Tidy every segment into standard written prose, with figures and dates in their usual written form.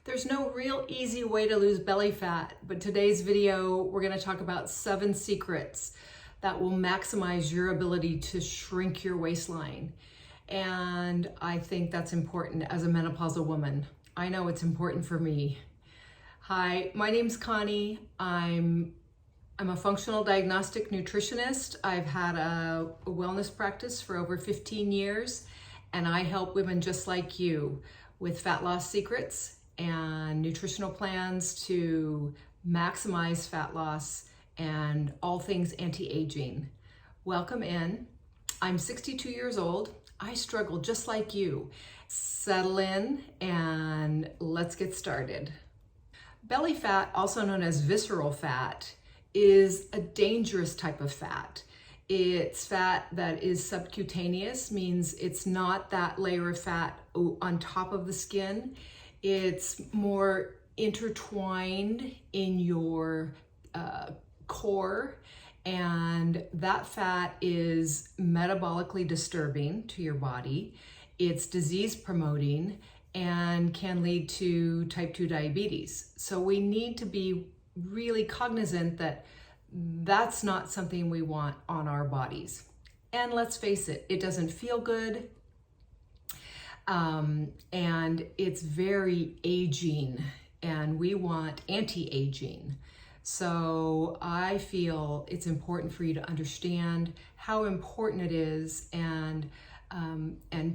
There's no real easy way to lose belly fat, but today's video, we're going to talk about 7 secrets that will maximize your ability to shrink your waistline. And I think that's important as a menopausal woman. I know it's important for me. Hi, my name's Connie. I'm a functional diagnostic nutritionist. I've had a wellness practice for over 15 years, and I help women just like you with fat loss secrets and nutritional plans to maximize fat loss and all things anti-aging. Welcome in. I'm 62 years old. I struggle just like you. Settle in and let's get started. Belly fat, also known as visceral fat, is a dangerous type of fat. It's fat that is subcutaneous, means it's not that layer of fat on top of the skin. It's more intertwined in your core, and that fat is metabolically disturbing to your body. It's disease promoting and can lead to type 2 diabetes. So we need to be really cognizant that that's not something we want on our bodies. And let's face it, it doesn't feel good. And it's very aging, and we want anti-aging. So I feel it's important for you to understand how important it is and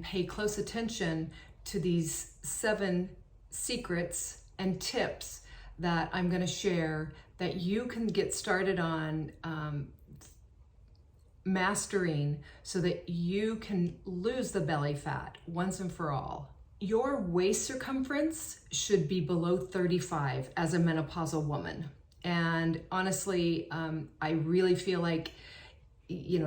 pay close attention to these 7 secrets and tips that I'm going to share that you can get started on mastering so that you can lose the belly fat once and for all. Your waist circumference should be below 35 as a menopausal woman. And honestly, I really feel like,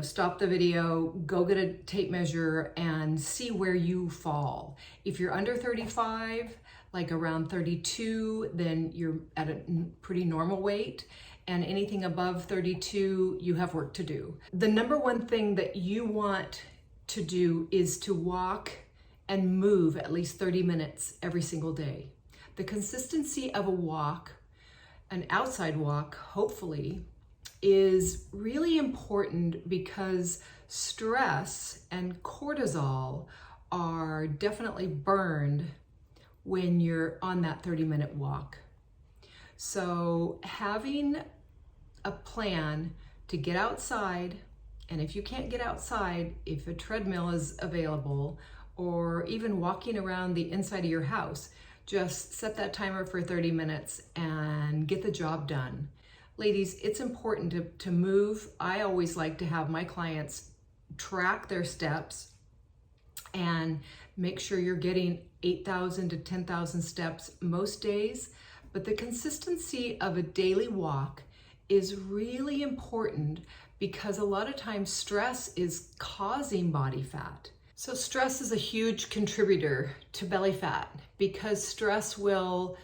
stop the video, go get a tape measure and see where you fall. If you're under 35, like around 32, then you're at a pretty normal weight. And anything above 32, you have work to do. The number one thing that you want to do is to walk and move at least 30 minutes every single day. The consistency of a walk, an outside walk, hopefully, is really important because stress and cortisol are definitely burned when you're on that 30-minute walk. So having a plan to get outside, and if you can't get outside, if a treadmill is available, or even walking around the inside of your house, just set that timer for 30 minutes and get the job done. Ladies, it's important to move. I always like to have my clients track their steps and make sure you're getting 8,000 to 10,000 steps most days. But the consistency of a daily walk is really important because a lot of times stress is causing body fat. So stress is a huge contributor to belly fat because stress will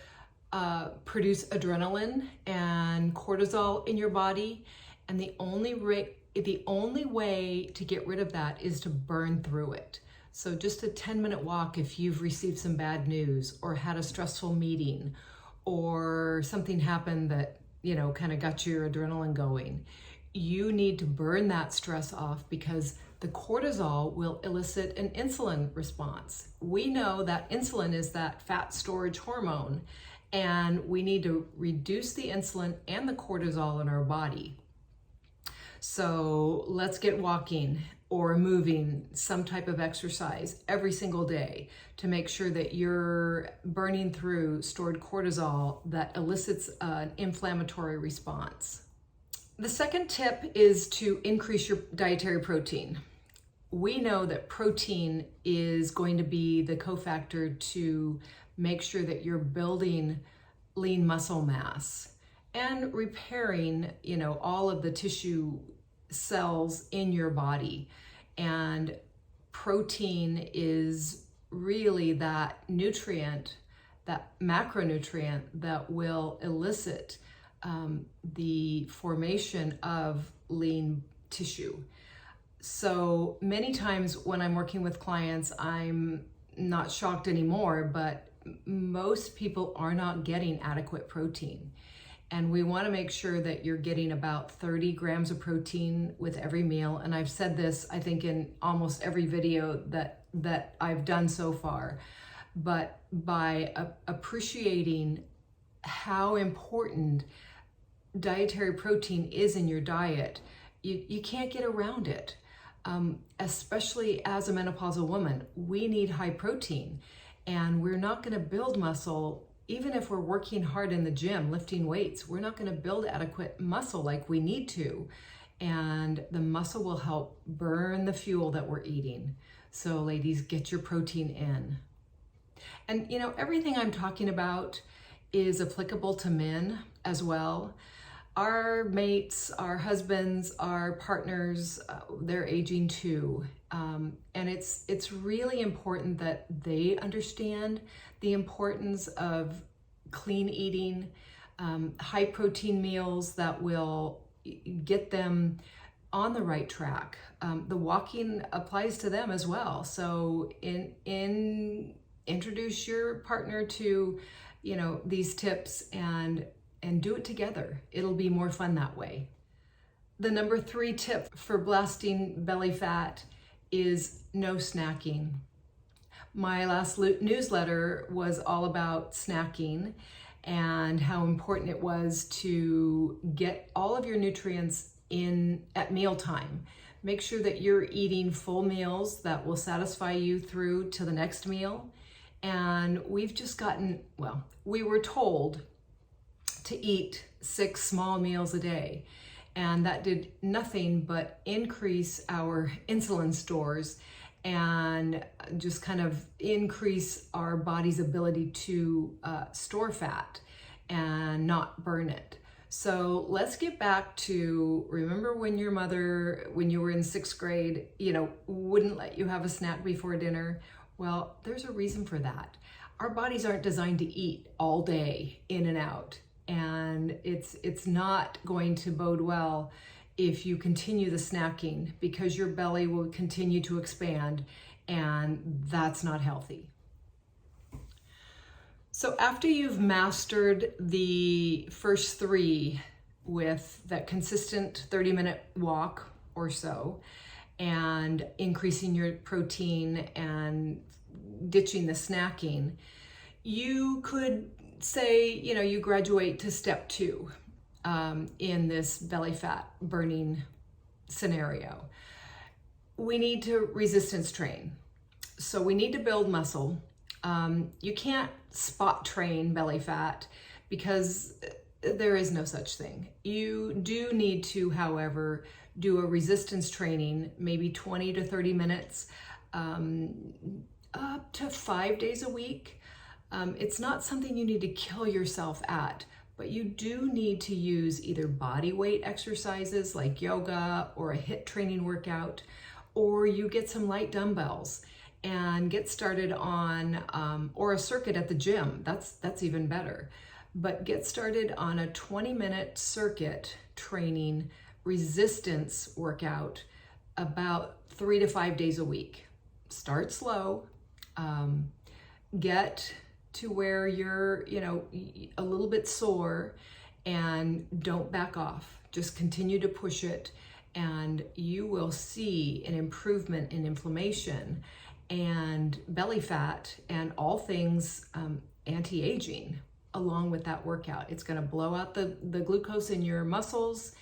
produce adrenaline and cortisol in your body. And the only way to get rid of that is to burn through it. So just a 10-minute walk if you've received some bad news or had a stressful meeting or something happened that, kind of got your adrenaline going. You need to burn that stress off because the cortisol will elicit an insulin response. We know that insulin is that fat storage hormone, and we need to reduce the insulin and the cortisol in our body. So let's get walking or moving, some type of exercise every single day to make sure that you're burning through stored cortisol that elicits an inflammatory response. The second tip is to increase your dietary protein. We know that protein is going to be the cofactor to make sure that you're building lean muscle mass and repairing, all of the tissue cells in your body. And protein is really that nutrient, that macronutrient that will elicit the formation of lean tissue. So many times when I'm working with clients, I'm not shocked anymore, but most people are not getting adequate protein. And we want to make sure that you're getting about 30 grams of protein with every meal. And I've said this, I think, in almost every video that I've done so far. But by appreciating how important dietary protein is in your diet, you can't get around it. Especially as a menopausal woman, we need high protein, and we're not going to build muscle. Even if we're working hard in the gym, lifting weights, we're not going to build adequate muscle like we need to. And the muscle will help burn the fuel that we're eating. So ladies, get your protein in. And you know, everything I'm talking about is applicable to men as well. Our mates, our husbands, our partners, they're aging too. And it's really important that they understand the importance of clean eating, high protein meals that will get them on the right track. The walking applies to them as well. So introduce your partner to, you know, these tips and do it together. It'll be more fun that way. The number 3 tip for blasting belly fat is no snacking. My last newsletter was all about snacking and how important it was to get all of your nutrients in at mealtime. Make sure that you're eating full meals that will satisfy you through to the next meal. And we've just gotten, well, we were told to eat 6 small meals a day. And that did nothing but increase our insulin stores and just kind of increase our body's ability to store fat and not burn it. So let's get back to, remember when your mother, when you were in 6th grade, you know, wouldn't let you have a snack before dinner? Well, there's a reason for that. Our bodies aren't designed to eat all day in and out. And it's not going to bode well if you continue the snacking, because your belly will continue to expand, and that's not healthy. So after you've mastered the first 3 with that consistent 30-minute walk or so, and increasing your protein and ditching the snacking, you could say, you know, you graduate to step 2 in this belly fat burning scenario. We need to resistance train. So we need to build muscle. You can't spot train belly fat because there is no such thing. You do need to, however, do a resistance training, maybe 20 to 30 minutes, up to 5 days a week. It's not something you need to kill yourself at, but you do need to use either body weight exercises like yoga or a HIIT training workout, or you get some light dumbbells and get started on, or a circuit at the gym. That's even better. But get started on a 20-minute circuit training resistance workout about 3 to 5 days a week. Start slow, get to where you're, you know, a little bit sore, and don't back off. Just continue to push it, and you will see an improvement in inflammation and belly fat and all things anti-aging along with that workout. It's going to blow out the glucose in your muscles,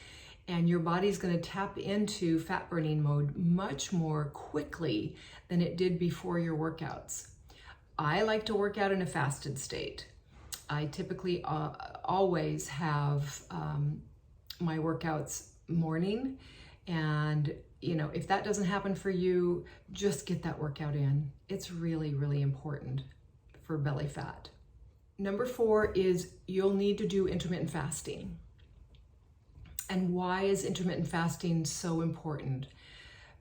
and your body's going to tap into fat burning mode much more quickly than it did before your workouts. I like to work out in a fasted state. I typically always have my workouts morning, and you know, if that doesn't happen for you, just get that workout in. It's really, really important for belly fat. Number 4 is you'll need to do intermittent fasting. And why is intermittent fasting so important?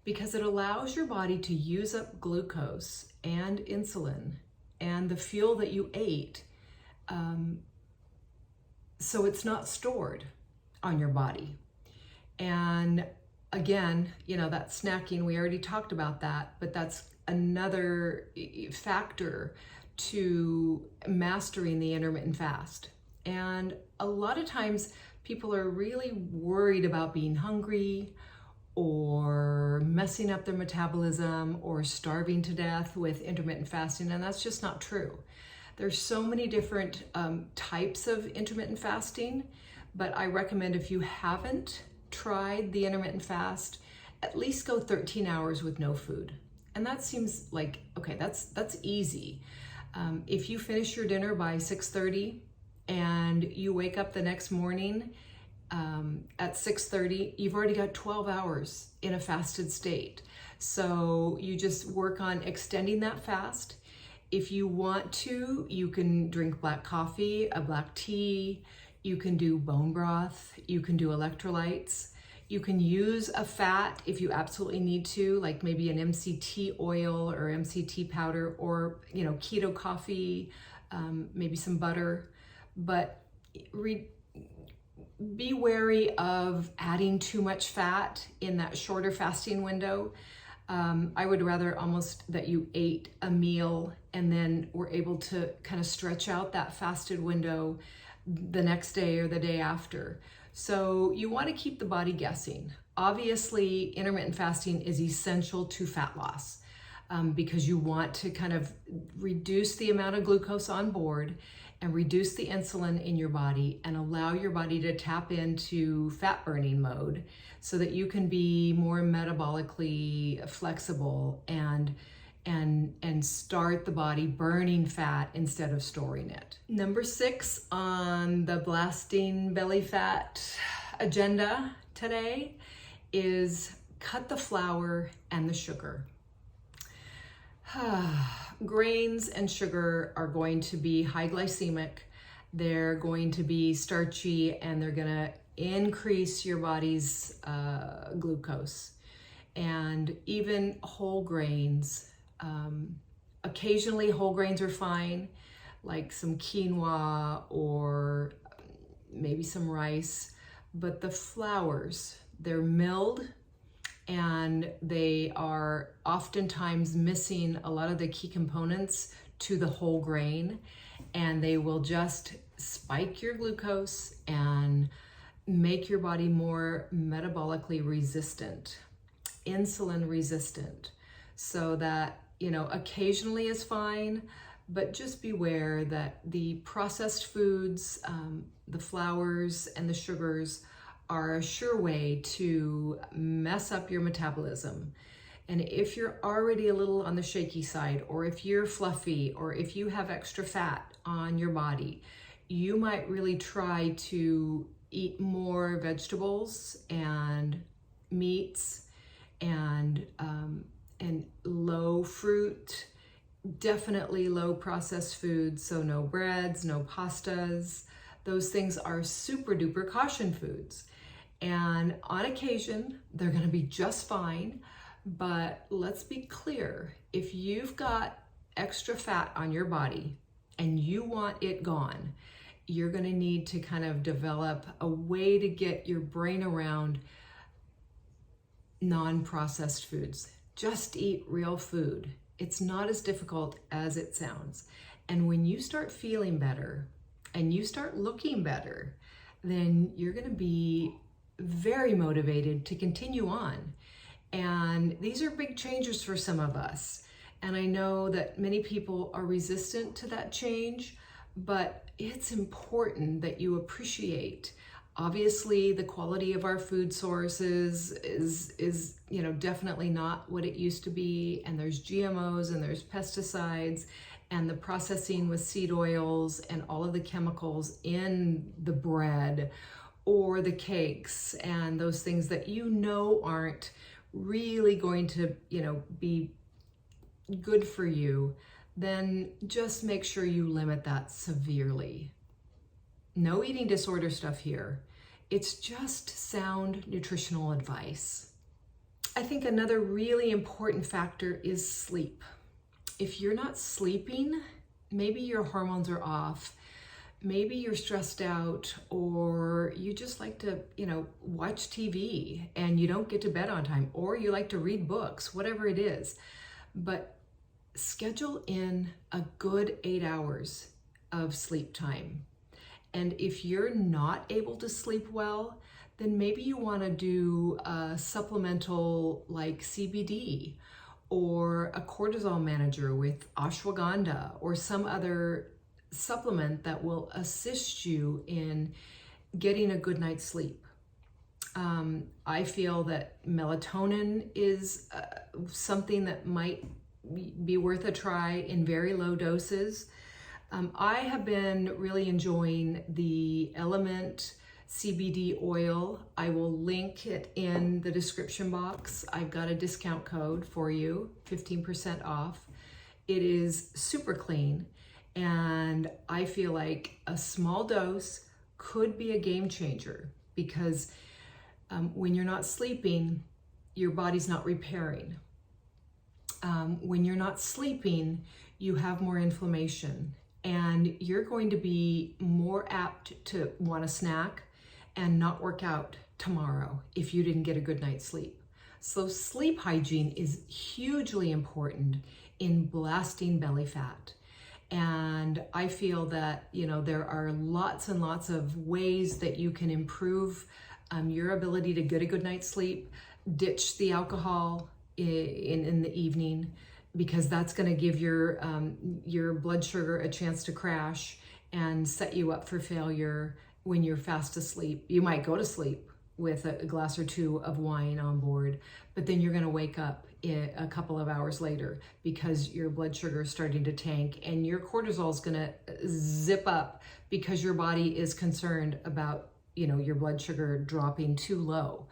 Because it allows your body to use up glucose and insulin and the fuel that you ate, so it's not stored on your body. And again, you know, that snacking, we already talked about that, but that's another factor to mastering the intermittent fast. And a lot of times people are really worried about being hungry or messing up their metabolism or starving to death with intermittent fasting, and that's just not true. There's so many different types of intermittent fasting, but I recommend if you haven't tried the intermittent fast, at least go 13 hours with no food. And that seems like, okay, that's easy. If you finish your dinner by 6:30 and you wake up the next morning at 6:30, you've already got 12 hours in a fasted state. So you just work on extending that fast. If you want to, you can drink black coffee, a black tea, you can do bone broth, you can do electrolytes. You can use a fat if you absolutely need to, like maybe an MCT oil or MCT powder, or keto coffee, maybe some butter. But be wary of adding too much fat in that shorter fasting window. I would rather almost that you ate a meal and then were able to kind of stretch out that fasted window the next day or the day after. So you want to keep the body guessing. Obviously, intermittent fasting is essential to fat loss because you want to kind of reduce the amount of glucose on board and reduce the insulin in your body and allow your body to tap into fat burning mode so that you can be more metabolically flexible and start the body burning fat instead of storing it. Number 6 on the blasting belly fat agenda today is cut the flour and the sugar. Grains and sugar are going to be high glycemic. They're going to be starchy, and they're gonna increase your body's glucose. And even whole grains, occasionally whole grains are fine, like some quinoa or maybe some rice, but the flours, they're milled and they are oftentimes missing a lot of the key components to the whole grain, and they will just spike your glucose and make your body more metabolically resistant, insulin resistant, so that occasionally is fine, but just beware that the processed foods, the flours and the sugars are a sure way to mess up your metabolism. And if you're already a little on the shaky side, or if you're fluffy, or if you have extra fat on your body, you might really try to eat more vegetables and meats and low fruit, definitely low processed foods. So no breads, no pastas. Those things are super duper caution foods. And on occasion, they're gonna be just fine. But let's be clear, if you've got extra fat on your body and you want it gone, you're gonna need to kind of develop a way to get your brain around non-processed foods. Just eat real food. It's not as difficult as it sounds. And when you start feeling better and you start looking better, then you're gonna be very motivated to continue on. And these are big changes for some of us. And I know that many people are resistant to that change, but it's important that you appreciate. Obviously, the quality of our food sources is definitely not what it used to be. And there's GMOs and there's pesticides and the processing with seed oils and all of the chemicals in the bread or the cakes and those things that aren't really going to, be good for you. Then just make sure you limit that severely. No eating disorder stuff here. It's just sound nutritional advice. I think another really important factor is sleep. If you're not sleeping, maybe your hormones are off, maybe you're stressed out, or you just like to, watch TV and you don't get to bed on time, or you like to read books, whatever it is. But schedule in a good 8 hours of sleep time. And if you're not able to sleep well, then maybe you want to do a supplemental like CBD or a cortisol manager with ashwagandha or some other supplement that will assist you in getting a good night's sleep. I feel that melatonin is something that might be worth a try in very low doses. I have been really enjoying the Element CBD oil. I will link it in the description box. I've got a discount code for you, 15% off. It is super clean, and I feel like a small dose could be a game changer because when you're not sleeping, your body's not repairing. When you're not sleeping, you have more inflammation, and you're going to be more apt to want a snack and not work out tomorrow if you didn't get a good night's sleep. So sleep hygiene is hugely important in blasting belly fat. And I feel that, there are lots and lots of ways that you can improve your ability to get a good night's sleep. Ditch the alcohol in the evening, because that's going to give your blood sugar a chance to crash and set you up for failure when you're fast asleep. You might go to sleep with a glass or two of wine on board, but then you're going to wake up a couple of hours later because your blood sugar is starting to tank and your cortisol is going to zip up because your body is concerned about your blood sugar dropping too low.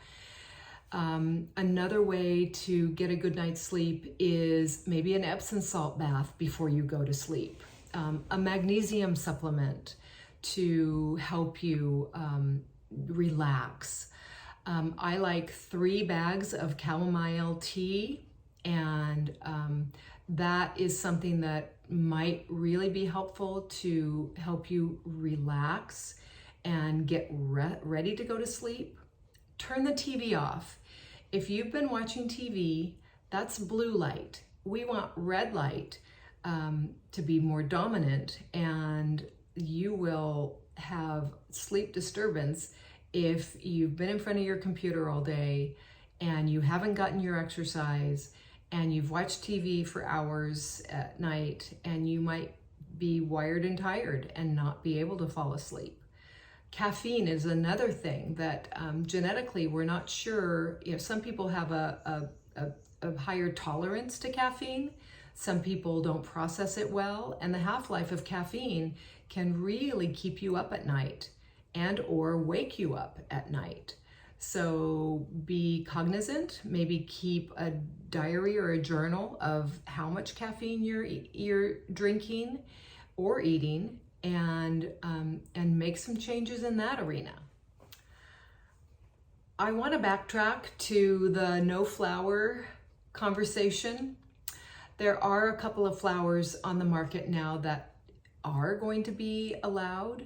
Another way to get a good night's sleep is maybe an Epsom salt bath before you go to sleep, a magnesium supplement to help you relax. I like 3 bags of chamomile tea, and that is something that might really be helpful to help you relax and get ready to go to sleep. Turn the TV off. If you've been watching TV, that's blue light. We want red light to be more dominant, and you will have sleep disturbance if you've been in front of your computer all day and you haven't gotten your exercise and you've watched TV for hours at night, and you might be wired and tired and not be able to fall asleep. Caffeine is another thing that genetically we're not sure. Some people have a higher tolerance to caffeine. Some people don't process it well, and the half-life of caffeine can really keep you up at night and or wake you up at night. So be cognizant, maybe keep a diary or a journal of how much caffeine you're drinking or eating, and make some changes in that arena. I want to backtrack to the no flour conversation. There are a couple of flours on the market now that are going to be allowed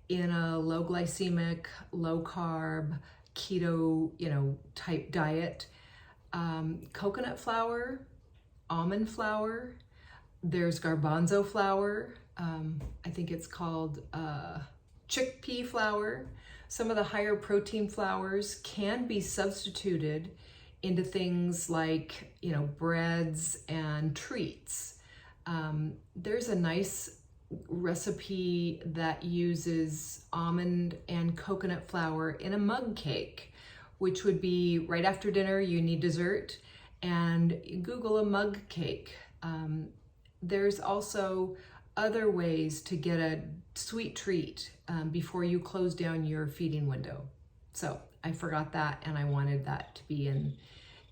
in a low glycemic, low carb, keto, type diet. Coconut flour, almond flour, there's garbanzo flour, I think it's called chickpea flour. Some of the higher protein flours can be substituted into things like, breads and treats. There's a nice recipe that uses almond and coconut flour in a mug cake, which would be right after dinner, you need dessert, and Google a mug cake. There's also other ways to get a sweet treat before you close down your feeding window. So I forgot that, and I wanted that to be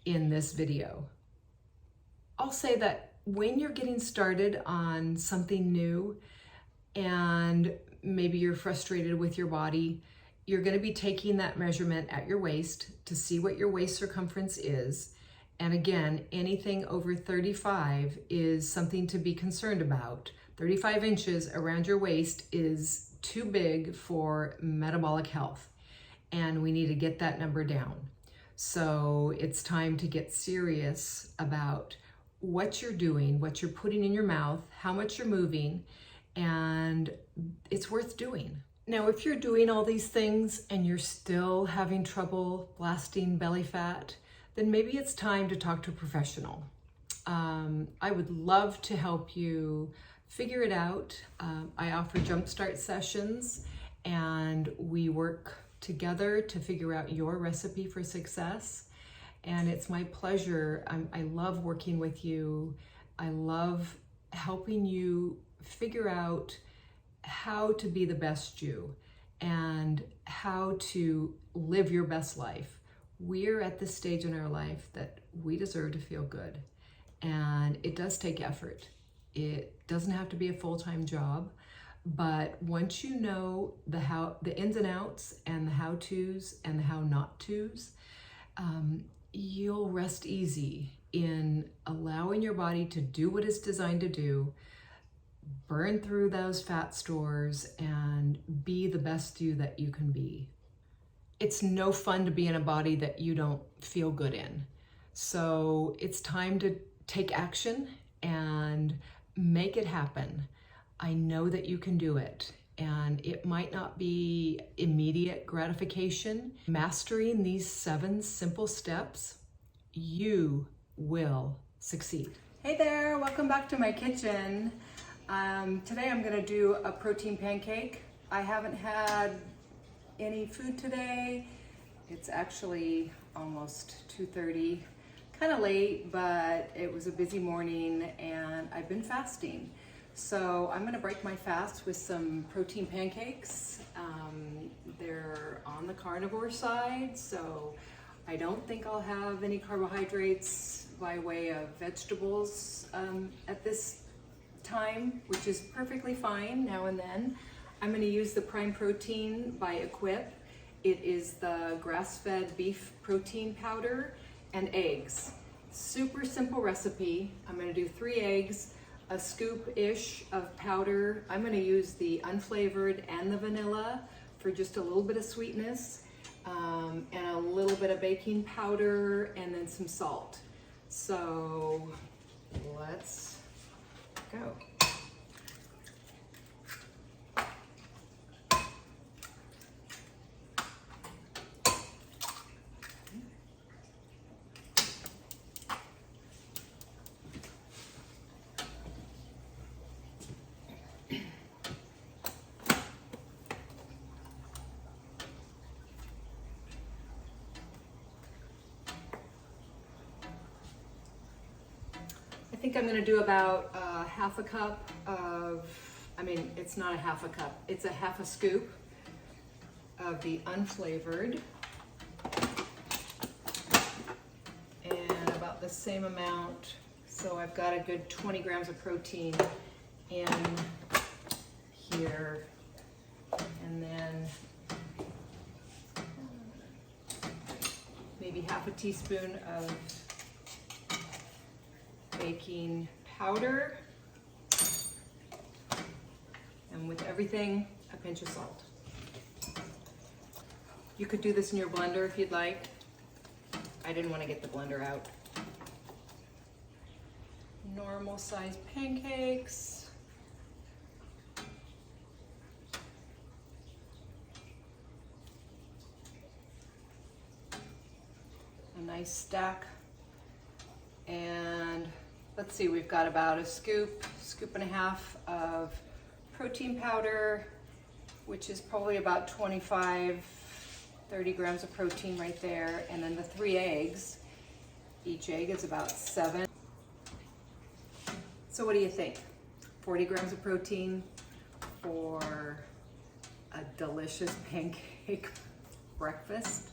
in this video. I'll say that when you're getting started on something new and maybe you're frustrated with your body, you're going to be taking that measurement at your waist to see what your waist circumference is. And again, anything over 35 is something to be concerned about. 35 inches around your waist is too big for metabolic health, and we need to get that number down. So it's time to get serious about what you're doing, what you're putting in your mouth, how much you're moving, and it's worth doing. Now, if you're doing all these things and you're still having trouble blasting belly fat, then maybe it's time to talk to a professional. I would love to help you figure it out. I offer jumpstart sessions, and we work together to figure out your recipe for success. And it's my pleasure. I love working with you. I love helping you figure out how to be the best you and how to live your best life. We're at this stage in our life that we deserve to feel good. And it does take effort. It doesn't have to be a full-time job, but once you know the ins and outs and the how-tos and the how-not-tos, you'll rest easy in allowing your body to do what it's designed to do, burn through those fat stores, and be the best you that you can be. It's no fun to be in a body that you don't feel good in. So it's time to take action and make it happen. I know that you can do it, and it might not be immediate gratification. Mastering these 7 simple steps, you will succeed. Hey there, welcome back to my kitchen. Today I'm gonna do a protein pancake. I haven't had any food today. It's actually almost 2:30. Kind of late, but it was a busy morning and I've been fasting. So I'm gonna break my fast with some protein pancakes. They're on the carnivore side, so I don't think I'll have any carbohydrates by way of vegetables at this time, which is perfectly fine now and then. I'm gonna use the Prime Protein by Equip. It is the grass-fed beef protein powder and eggs. Super simple recipe. I'm gonna do 3 eggs, a scoop-ish of powder. I'm gonna use the unflavored and the vanilla for just a little bit of sweetness, and a little bit of baking powder, and then some salt. So let's go. I think I'm gonna do about half a cup of, it's not a half a cup, it's a half a scoop of the unflavored, and about the same amount, so I've got a good 20 grams of protein in here, and then maybe half a teaspoon of baking powder, and with everything, a pinch of salt. You could do this in your blender if you'd like. I didn't want to get the blender out. Normal size pancakes. A nice stack. And let's see, we've got about a scoop and a half of protein powder, which is probably about 25, 30 grams of protein right there. And then the 3 eggs, each egg is about 7. So what do you think? 40 grams of protein for a delicious pancake breakfast?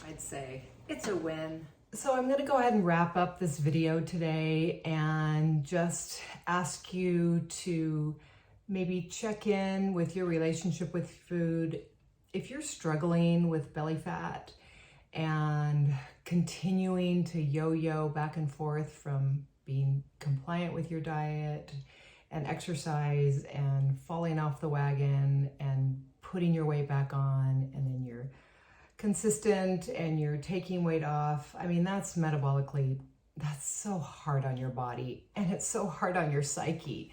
I'd say it's a win. So I'm going to go ahead and wrap up this video today and just ask you to maybe check in with your relationship with food. If you're struggling with belly fat and continuing to yo-yo back and forth from being compliant with your diet and exercise and falling off the wagon and putting your weight back on, and then you're consistent and you're taking weight off, that's metabolically that's so hard on your body, and it's so hard on your psyche.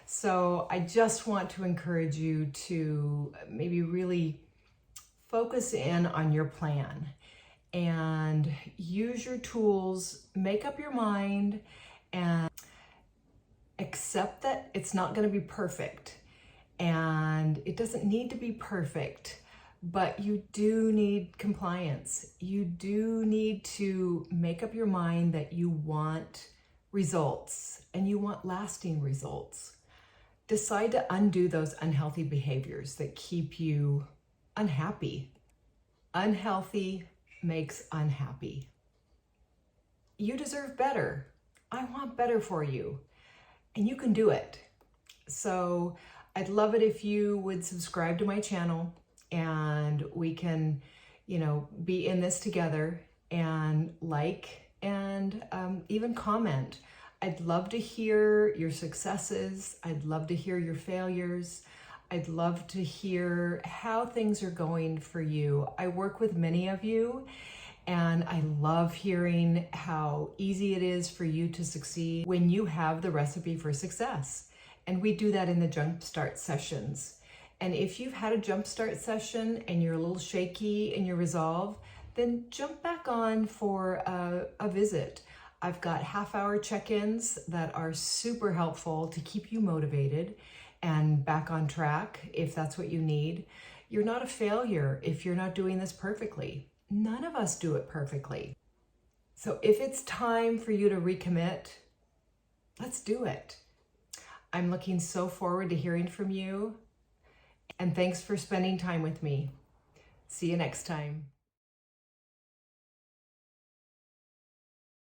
So I just want to encourage you to maybe really focus in on your plan and use your tools, make up your mind, and accept that it's not going to be perfect. And it doesn't need to be perfect, but you do need compliance. You do need to make up your mind that you want results and you want lasting results. Decide to undo those unhealthy behaviors that keep you unhappy. Unhealthy makes unhappy. You deserve better. I want better for you, and you can do it. So I'd love it if you would subscribe to my channel, and we can, be in this together, and like and even comment. I'd love to hear your successes. I'd love to hear your failures. I'd love to hear how things are going for you. I work with many of you, and I love hearing how easy it is for you to succeed when you have the recipe for success. And we do that in the Jumpstart sessions. And if you've had a Jumpstart session and you're a little shaky in your resolve, then jump back on for a visit. I've got half-hour check-ins that are super helpful to keep you motivated and back on track if that's what you need. You're not a failure if you're not doing this perfectly. None of us do it perfectly. So if it's time for you to recommit, let's do it. I'm looking so forward to hearing from you, and thanks for spending time with me. See you next time.